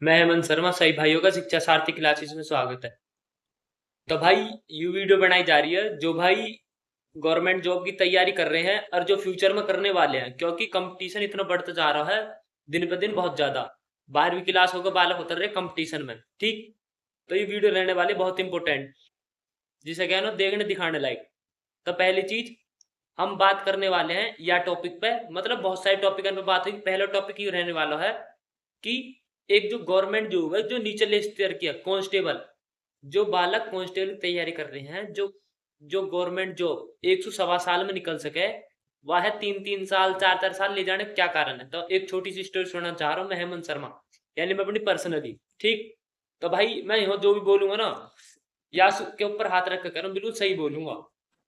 मैं हेमंत शर्मा, सही भाइयों का शिक्षा सारथी क्लासेस में स्वागत है। तो भाई, ये वीडियो बनाई जा रही है जो भाई गवर्नमेंट जॉब की तैयारी कर रहे हैं और जो फ्यूचर में करने वाले हैं, क्योंकि कंपटीशन इतना बढ़ता जा रहा है दिन ब दिन बहुत ज्यादा। 12वीं क्लास होकर बालक उतर रहे कंपटीशन में। ठीक। तो ये वीडियो रहने वाली बहुत इंपॉर्टेंट, जिसे कहना देखने दिखाने लायक। तो पहली चीज हम बात करने वाले हैं या टॉपिक पे, मतलब बहुत सारे टॉपिक पे बात हुई। पहला टॉपिक ये रहने वाला है कि एक जो गवर्नमेंट जॉब है, जो निचले स्तर की है, कांस्टेबल। जो बालक कांस्टेबल की तैयारी कर रहे हैं, जो जो गवर्नमेंट जॉब 100 सवा साल में निकल सके, वह है 3 3 साल 4 4 साल ले जाने का क्या कारण है। तो एक छोटी सी स्टोरी सुनाना चाह रहा हूँ मैं, हेमंत शर्मा, यानी मैं अपनी पर्सनली। ठीक। तो भाई मैं यहाँ जो भी बोलूंगा ना, यासु के ऊपर हाथ रख कर करूँ, बिल्कुल सही बोलूंगा।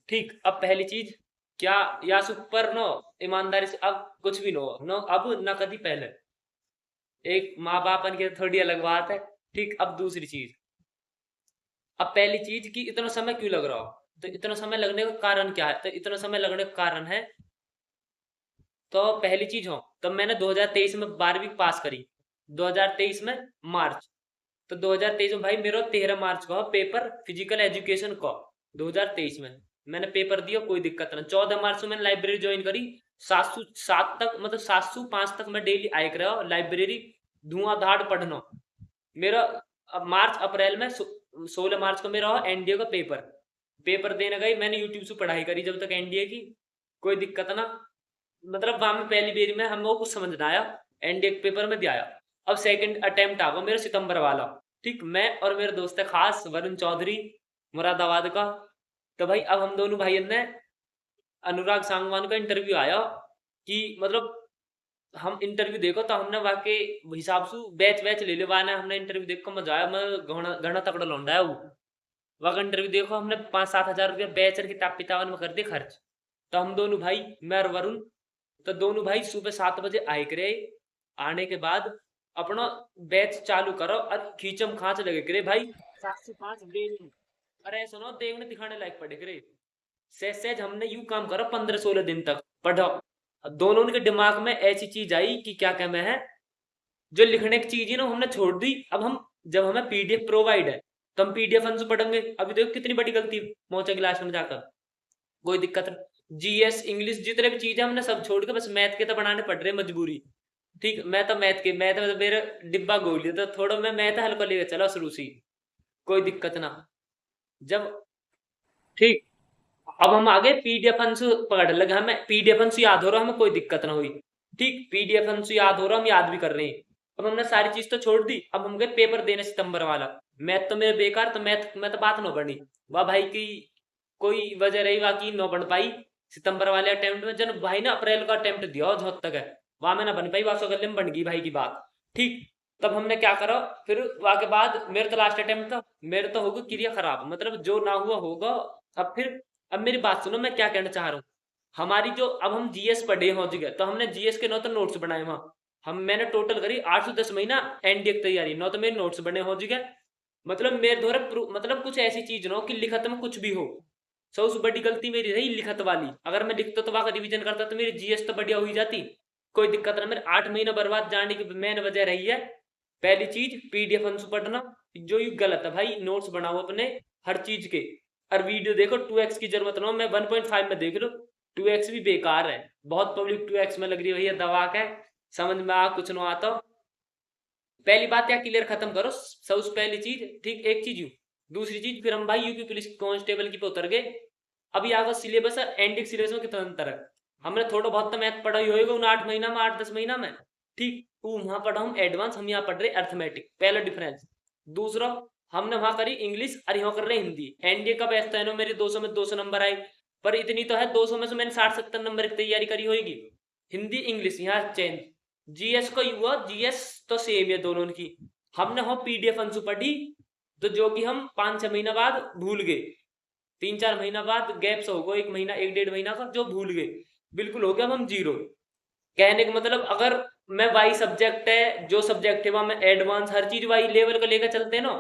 ठीक। अब पहली चीज, क्या यासु पर नो ईमानदारी से अब कुछ भी नो नो अब ना कभी पहले। एक माँ बाप बन के थोड़ी अलग बात है। ठीक। अब दूसरी चीज, अब पहली चीज कि इतना समय क्यों लग रहा हो। तो इतना समय लगने का कारण क्या है, तो इतना समय लगने का कारण है, तो पहली चीज हो, तब मैंने 2023 में 12वीं पास करी। 2023 में मार्च। तो 2023 में भाई मेरा 13 मार्च को पेपर फिजिकल एजुकेशन का। 2023 में मैंने पेपर दिया, कोई दिक्कत ना। 14 मार्च को मैंने लाइब्रेरी ज्वाइन करी। 707 तक, मतलब 705 तक मैं डेली आया कर लाइब्रेरी, धुआंधार पढ़ना मेरा। अब मार्च अप्रैल में 16 मार्च को मेरा एनडीए का पेपर। पेपर देने गई, मैंने यूट्यूब से पढ़ाई करी जब तक एनडीए की, कोई दिक्कत ना। मतलब वहां में पहली बेरी में हम लोग कुछ समझ ना आया, एनडीए के पेपर में दिया। अब सेकंड अटेम्प्ट आ गया मेरा सितंबर वाला। ठीक। मैं और मेरे दोस्त है खास वरुण चौधरी, मुरादाबाद का। तो भाई अब हम दोनों भाई ने, अनुराग सांगवान का इंटरव्यू आया कि मतलब हम इंटरव्यू देखो, तो हमने वाकई हिसाब से बैच बैच ले लिया ने। हमने इंटरव्यू देखो मजा आया, मैं घना घना तकड़ा लौंडा है वो। वहाँ इंटरव्यू देखो, हमने 5 7 हजार रुपया बैच और किताब पितावन में कर दिए खर्च। तो हम दोनों भाई, मैं और वरुण, तो दोनों भाई सुबह 7 बजे आए करे। आने के बाद अपना बैच चालू करो और खींचम खाच लगे करे भाई। 705 डेली। अरे सुनो, देखने दिखाने लायक पड़े करे। सहज सहज हमने यूं काम करा 15 16 दिन तक पढ़ो। दोनों के दिमाग में ऐसी चीज आई कि क्या कहना है, जो लिखने की चीज है ना हमने छोड़ दी। अब हम, जब हमें पीडीएफ प्रोवाइड है, तो हम पीडीएफ से पढ़ेंगे। अभी देखो कितनी बड़ी गलती, पहुंचे क्लास में जाकर कोई दिक्कत नहीं। जीएस इंग्लिश जितने भी चीजें हमने सब छोड़ के बस मैथ के तो बनाने पड़ रहे मजबूरी। ठीक। मैं तो मैथ में तो मेरे डिब्बा गोल लिया, तो थोड़ा मैं मैथ हल्का लेकर चला शुरू से ही, कोई दिक्कत ना। जब, ठीक, अब हम आगे पीडीएफ से पढ़ लगे, हमें पीडीएफ से याद हो रहा, हमें कोई दिक्कत ना हुई। ठीक। पीडीएफ से याद हो रहा, हम याद भी कर रहे हैं। अब हमने सारी चीज तो छोड़ दी, अब हम गए पेपर देने सितंबर वाला। मैथ तो मेरे बेकार, तो मैथ में तो बात ना बढ़ी। वाह भाई की कोई वजह रही, बाकी न बन पाई सितंबर वाले अटेम्प्ट में। जन भाई ने अप्रैल का अटेम्प्ट दिया जहाँ तक है, वहां में ना बन पाई, वहां गले में बन गई भाई की बात। ठीक। तब हमने क्या करा, फिर वहां के बाद मेरे तो लास्ट अटेम्प्ट था, मेरे तो होगा क्रिया खराब, मतलब जो ना हुआ होगा। अब फिर, अब मेरी बात सुनो, मैं क्या कहना चाह रहा हूँ। हमारी जो, अब हम जीएस पढ़े हो गए, तो हमने जीएस के नौ तो नोट्स बनाए वहां। हम, मैंने टोटल करी 8 से 10 महीना एनडीए की तैयारी, नौ तो मेरे नोट्स बने हो गए। मतलब मेरे द्वारा मतलब कुछ ऐसी चीज ना हो कि लिखत में कुछ भी हो। सबसे बड़ी गलती मेरी रही लिखत वाली। अगर मैं लिखता तो वहां रिवीजन करता तो मेरी जीएस तो बढ़िया हुई जाती, कोई दिक्कत ना। मेरे 8 महीना बर्बाद जाने की मेन वजह रही है, पहली चीज पीडीएफ अंश पढ़ना, जो ये गलत है भाई। नोट्स बनाओ अपने हर चीज के, और वीडियो देखो। 2x की जरूरत ना हो, मैं 1.5 में देख लो। 2x भी बेकार है, बहुत पब्लिक 2x में लग रही है भैया दवा के, समझ में आ कुछ ना आता। पहली बात क्या, क्लियर खत्म करो सबसे पहली चीज। ठीक। एक चीज यू, दूसरी चीज फिर हम भाई यूपी पुलिस कांस्टेबल की पे उतर गए। अभी आगे सिलेबस है, एंडिंग सिलेबस में कितना अंतर है। हमने थोड़ा बहुत तो मैथ पढ़ा ही होगा उन 8 महीना में, 8 10 महीना में। ठीक। वो वहां पढ़ा हम एडवांस, हम यहाँ पढ़ रहे अर्थमेटिक, पहला डिफरेंस। दूसरा, हमने वहां करी इंग्लिश और यहाँ कर रहे हिंदी। एनडीए का बेस्ट है ना, मेरे 200 में 200 नंबर आए। पर इतनी तो है, 200 में से मैंने 60 70 नंबर की तैयारी करी होगी। हिंदी इंग्लिश यहाँ चेंज। जीएस को हुआ, जीएस तो सेम है दोनों की। हमने हो पीडीएफ अंशु पढ़ी, तो जो कि हम 5 6 महीना बाद भूल गए। 3 4 महीना बाद गैप से होगा, 1 महीना 1 1.5 महीना का, जो भूल गए बिल्कुल हो गया। अब हम जीरो। कहने का मतलब, अगर मैं वाई सब्जेक्ट है, जो सब्जेक्ट है वहां मैं एडवांस हर चीज वाई लेवल का लेकर चलते हैं ना,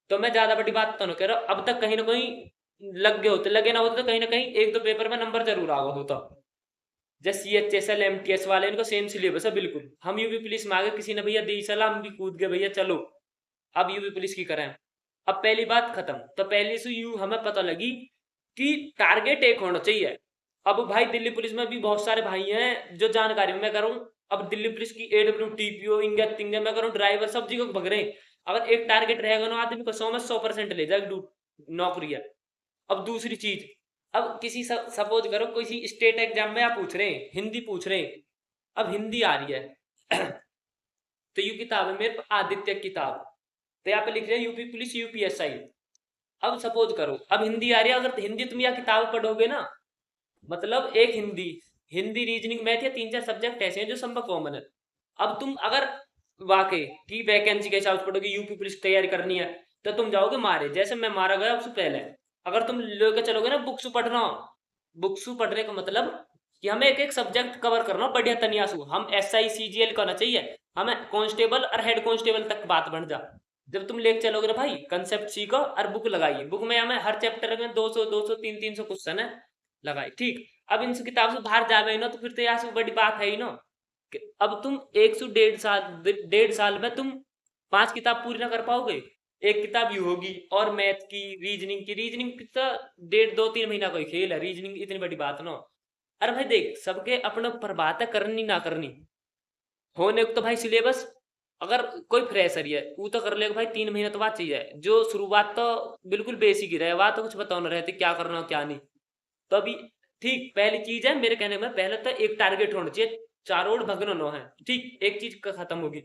तो मैं ज्यादा बड़ी बात तो ना कह रहा। अब तक कहीं ना कहीं लग गए होते, लगे ना होते तो कहीं ना कहीं एक दो पेपर में नंबर जरूर आ गया होता। जैसे CHSL MTS वाले इनको सेम सिलेबस है बिल्कुल। हम यूपी पुलिस में आ गए, किसी ने भैया दी सलाह, हम भी कूद गए भैया चलो अब यूपी पुलिस की करें। अब पहली बात खत्म। तो पहले से यू हमें पता लगी कि टारगेट एक होना चाहिए। अब भाई दिल्ली पुलिस में भी बहुत सारे भाई हैं जो जानकारी में मैं करूँ। अब दिल्ली पुलिस की AW TPO इंगे तिंगे मैं करूँ, ड्राइवर सब जगह भग रहे हैं। अगर एक टारगेट रहेगा ना, आदमी को 100 में 100% ले जाएगा नौकरी है। अब दूसरी चीज, अब किसी सपोज करो किसी स्टेट एग्जाम में आप पूछ रहे हैं, हिंदी पूछ रहे हैं, अब हिंदी आ रही है तो यू किताब है मेरे पास, आदित्य किताब, तो यहाँ पे लिख रहे हैं यूपी पुलिस UPSI। अब सपोज करो अब हिंदी आ रही है, अगर हिंदी तुम यह किताब पढ़ोगे ना, मतलब एक हिंदी, हिंदी रीजनिंग मैथ या 3-4 सब्जेक्ट ऐसे हैं जो सब कॉमन है। अब तुम अगर वाकई की वैकेंसी के हिसाब से पढ़ोगे, यूपी पुलिस तैयारी करनी है, तो तुम जाओगे मारे, जैसे मैं मारा गया उससे पहले। अगर तुम लेकर चलोगे ना बुक्स पढ़ना, बुक्स पढ़ने का मतलब कि हमें एक एक सब्जेक्ट कवर करना बढ़िया तनियासु, हम SI CGL करना चाहिए, हमें कांस्टेबल और हेड कांस्टेबल तक बात बन जा। जब तुम लेके चलोगे ना भाई, कंसेप्ट सीखो और बुक लगाइए, बुक में हमें हर चैप्टर में 200 200 300 क्वेश्चन है लगाए, ठीक। अब इन किताब से बाहर जावे ना, तो फिर तो यहाँ से बड़ी बात है ही ना कि अब तुम 100 1.5 साल में तुम 5 किताब पूरी ना कर पाओगे। एक किताब यू होगी और मैथ की, रीजनिंग की तो 1.5 2 3 महीना कोई खेल है, रीजनिंग इतनी बड़ी बात ना। अरे भाई देख, सबके अपने ऊपर बात है, करनी ना करनी होने को तो भाई सिलेबस, अगर कोई फ्रेशर है वो तो कर लेगा भाई 3 महीना तो बात चाहिए, जो शुरुआत तो बिल्कुल बेसिक ही रहे, वहां तो कुछ बताओ ना रहते क्या करना क्या नहीं। तो अभी ठीक पहली चीज है मेरे कहने में, पहले तो एक टारगेट होना चाहिए, चारों ओर भगना न है, ठीक, एक चीज खत्म होगी।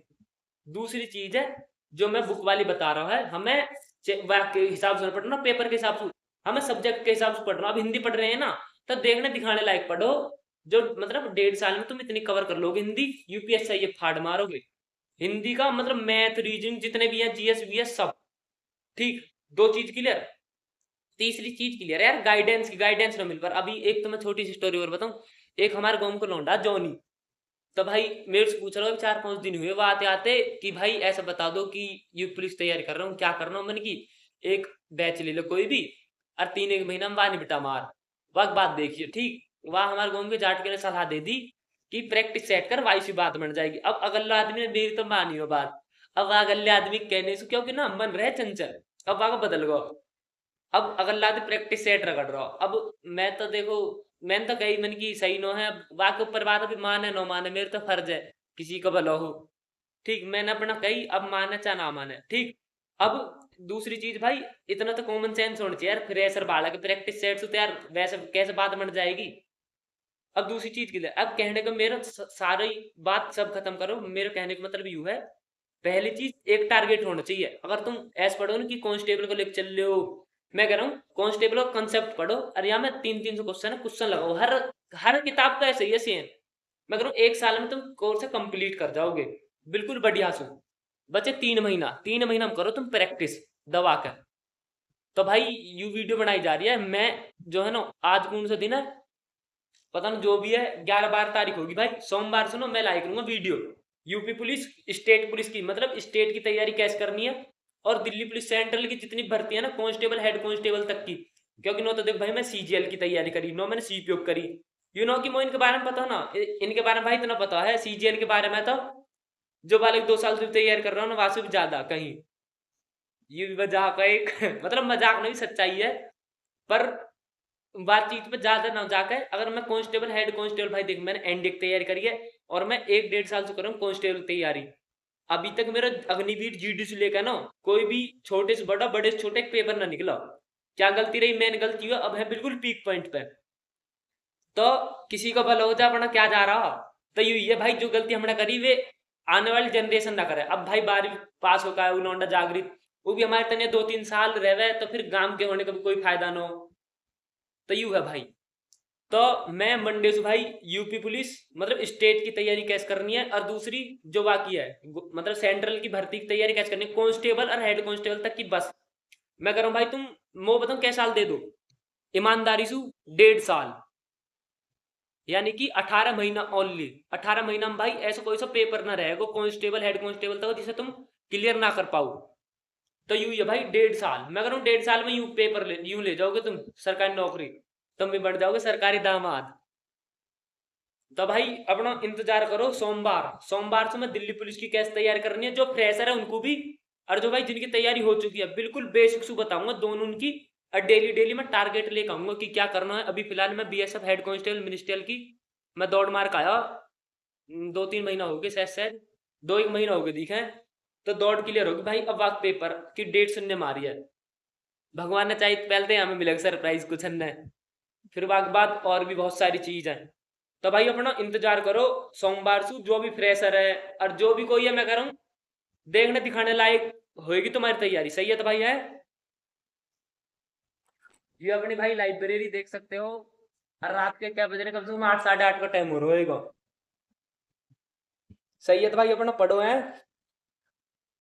दूसरी चीज है जो मैं बुक वाली बता रहा है, हमें के हिसाब से पढ़ना, पेपर के हिसाब से, हमें सब्जेक्ट के हिसाब से पढ़ना। अब हिंदी पढ़ रहे हैं ना, तो देखने दिखाने लायक पढ़ो, जो मतलब 1.5 साल में तुम इतनी कवर कर लोगे हिंदी, UPSI ये फाड़ मारोगे। हिंदी का मतलब मैथ रीजनिंग जितने भी हैं, GS VS सब, ठीक। दो चीज क्लियर। तीसरी चीज क्लियर है यार, गाइडेंस ना मिल पर। अभी एक तो मैं छोटी सी स्टोरी और बताऊं, एक हमारे गांव को लौंडा जॉनी, तो भाई मेरे से पूछ रहा हूँ 4-5 दिन हुए वो आते आते कि भाई ऐसा बता दो कि यूपी पुलिस तैयारी कर रहा हूँ, क्या करना हूँ। मैंने की एक बैच ले लो कोई भी, और 3 एक महीना में वानी बेटा मार, वक्त बात देखिए, ठीक। वहां हमारे गाँव के जाट के ने सलाह दे दी कि प्रैक्टिस सेट कर, वाई सी बात बन जाएगी। अब अगला आदमी ने मेरी तो मानी हो बात, अब अगले आदमी कहने से, क्योंकि ना मन रहे चंचल, अब आगे बदल गो। अब अगला आदमी प्रैक्टिस सेट रगड़ रहा, अब मैं तो देखो, मैंने तो कही मैंने की सही नो है, बाकी ऊपर बात अभी माने नो माने मेरे तो फर्ज है किसी का भला हो, ठीक। मैंने अपना कही, अब माने चाहे ना माने, ठीक। अब दूसरी चीज भाई, इतना तो कॉमन सेंस होना चाहिए यार, फ्रेशर बालक प्रैक्टिस सेट से तो यार वैसे कैसे बात बन जाएगी। अब दूसरी चीज के लिए, अब कहने का मेरा सारी बात सब खत्म करो, मेरे कहने का मतलब यू है, पहली चीज एक टारगेट होना चाहिए। अगर तुम ऐसे पढ़ो ना कि कांस्टेबल को लेकर चल रहे हो, मैं कह रहा हूँ कांस्टेबल का कंसेप्ट पढ़ो, और यहाँ में 300 क्वेश्चन है, क्वेश्चन लगाओ, हर हर किताब का ऐसे ही है सेम। मैं कह रहा हूँ 1 साल में तुम कोर्स कंप्लीट कर जाओगे बिल्कुल बढ़िया से। बचे 3 महीना, 3 महीना में करो तुम प्रैक्टिस दबा कर। तो भाई यू वीडियो बनाई जा रही है, मैं जो है ना, आज कौन सा दिन है पता नहीं, जो भी है 11-12 तारीख होगी भाई, सोमवार से ना मैं लाइक करूंगा video, UP police state police की, मतलब स्टेट की तैयारी कैसे करनी है, और दिल्ली पुलिस सेंट्रल की जितनी भर्ती है ना, कांस्टेबल हेड कांस्टेबल तक की। क्योंकि नो तो देख भाई, मैं CGL की तैयारी करी, नो मैंने CPO करी, यू नो कि मैं इनके बारे में पता ना, इनके बारे में भाई इतना पता है CGL के बारे में, तो जो बालक 2 साल से तैयारी कर रहा हूँ ना, वहां से भी ज्यादा कहीं, ये भी मजाक है एक मतलब मजाक नहीं, सच्चाई है। पर बातचीत पे ज्यादा ना जाके, अगर मैं कांस्टेबल हेड कांस्टेबल, भाई देख मैंने एनडीए की तैयारी करी है, और मैं 1-1.5 साल से कर रहा हूँ कांस्टेबल तैयारी। अभी तक मेरा अग्निवीर GD से लेकर ना, कोई भी छोटे से बड़ा बड़े से छोटे पेपर ना निकला। क्या गलती रही, मेन गलती हुआ, अब है बिल्कुल पीक पॉइंट पे। तो किसी का भला हो जाए अपना क्या जा रहा, तो यही है भाई, जो गलती हमने करी वे आने वाली जनरेशन ना करे। अब भाई 12वीं पास होकर आए उन्होंने जागृत, वो भी हमारे तने 2-3 साल रहे, तो फिर गांव के होने का भी कोई फायदा ना हो, तो यू है भाई। तो मैं मंडे से भाई यूपी पुलिस मतलब स्टेट की तैयारी कैसे करनी है, और दूसरी जो बाकी है मतलब सेंट्रल की भर्ती की तैयारी कैसे करनी है, कांस्टेबल और हेड कांस्टेबल तक की, बस मैं कर रहा हूँ भाई। तुम मो बताऊँ क्या साल दे दो ईमानदारी से, 1.5 साल, यानी कि 18 महीना ओनली। 18 महीना में भाई ऐसा कोई सा पेपर ना रहेगा कांस्टेबल हेड कांस्टेबल तक जिसे तुम क्लियर ना कर पाओ। तो यूं है भाई 1.5 साल, मैं कह रहा हूँ 1.5 साल में यूं पेपर यूं ले जाओगे तुम सरकारी नौकरी, तुम भी बढ़ जाओगे सरकारी दामाद। तो भाई अपना इंतजार करो, सोमवार से मैं दिल्ली पुलिस की कैसे तैयारी करनी है, जो फ्रेशर है उनको भी, और जो भाई जिनकी तैयारी हो चुकी है बिल्कुल बेसिक से बताऊंगा दोनों उनकी। और डेली डेली मैं टारगेट लेकर आऊंगा कि क्या करना है। अभी फिलहाल मैं बीएसएफ हेड कांस्टेबल मिनिस्ट्रियल की मैं दौड़ मार के आया। 2-3 महीना हो गए, शायद 2-1 महीना हो गए दिखे। तो दौड़ क्लियर होगी भाई। अब वक्त पेपर की डेट सुनने मारी है, भगवान ने चाहिए पहले तो हमें मिलेगा सरप्राइज कुछ है, फिर वक्त बाद और भी बहुत सारी चीज है। तो भाई अपना इंतजार करो, सोमवार से जो भी फ्रेशर है और जो भी कोई है, मैं कह रहा हूँ देखने दिखाने लायक होएगी तुम्हारी तैयारी। सही है तो भाई है, ये अपनी भाई लाइब्रेरी देख सकते हो। और रात के क्या बज रहे, कम से कम 8 साढ़े 8 का टाइम हो रहा होगा। सही है तो भाई अपना पढ़ो है।